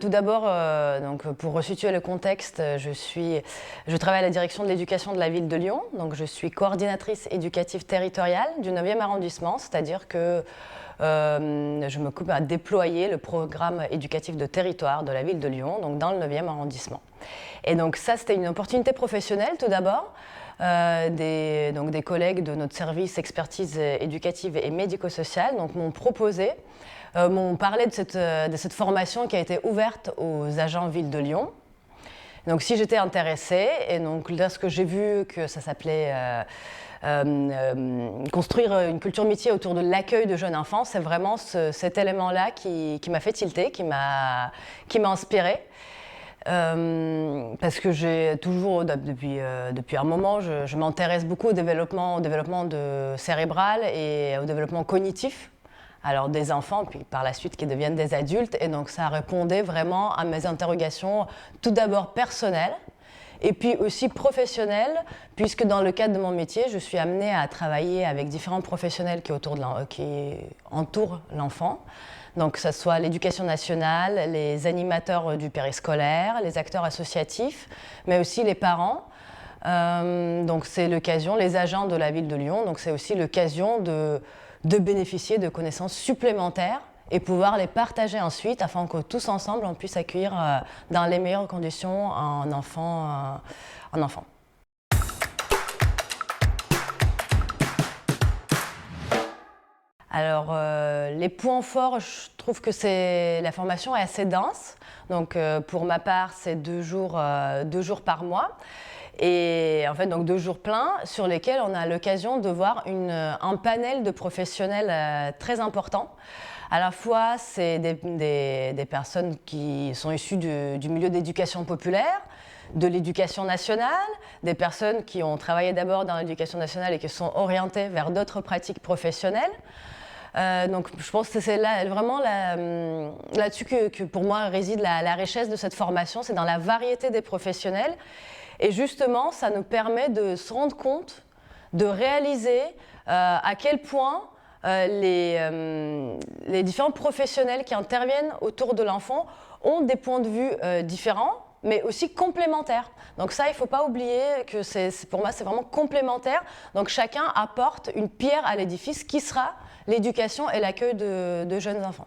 Tout d'abord, pour resituer le contexte, je travaille à la direction de l'éducation de la ville de Lyon. Donc, je suis coordinatrice éducative territoriale du 9e arrondissement, c'est-à-dire que je m'occupe à déployer le programme éducatif de territoire de la ville de Lyon, donc dans le 9e arrondissement. Et donc ça, c'était une opportunité professionnelle tout d'abord. Des collègues de notre service expertise éducative et médico-sociale m'ont proposé, m'ont parlé de cette formation qui a été ouverte aux agents ville de Lyon. Donc si j'étais intéressée, et donc lorsque j'ai vu que ça s'appelait construire une culture métier autour de l'accueil de jeunes enfants, c'est vraiment cet élément-là qui m'a fait tilter, qui m'a inspirée. Parce que j'ai toujours, depuis un moment, je m'intéresse beaucoup au développement cérébral et au développement cognitif. Alors des enfants, puis par la suite qui deviennent des adultes. Et donc ça répondait vraiment à mes interrogations, tout d'abord personnelles, et puis aussi professionnelles, puisque dans le cadre de mon métier, je suis amenée à travailler avec différents professionnels qui entourent l'enfant. Donc que ce soit l'éducation nationale, les animateurs du périscolaire, les acteurs associatifs, mais aussi les parents. Donc c'est l'occasion, les agents de la ville de Lyon, donc c'est aussi l'occasion de bénéficier de connaissances supplémentaires et pouvoir les partager ensuite afin que tous ensemble on puisse accueillir dans les meilleures conditions un enfant. Alors, les points forts, je trouve que la formation est assez dense. Donc, pour ma part, c'est 2 jours par mois. Et en fait, donc 2 jours pleins sur lesquels on a l'occasion de voir un panel de professionnels très important. À la fois, c'est des personnes qui sont issues du milieu d'éducation populaire, de l'éducation nationale, des personnes qui ont travaillé d'abord dans l'éducation nationale et qui sont orientées vers d'autres pratiques professionnelles. Donc je pense que c'est vraiment là-dessus que pour moi réside la richesse de cette formation, c'est dans la variété des professionnels. Et justement, ça nous permet de se rendre compte, de réaliser à quel point les différents professionnels qui interviennent autour de l'enfant ont des points de vue différents, mais aussi complémentaires. Donc ça, il ne faut pas oublier que pour moi, c'est vraiment complémentaire. Donc chacun apporte une pierre à l'édifice qui sera l'éducation et l'accueil de jeunes enfants.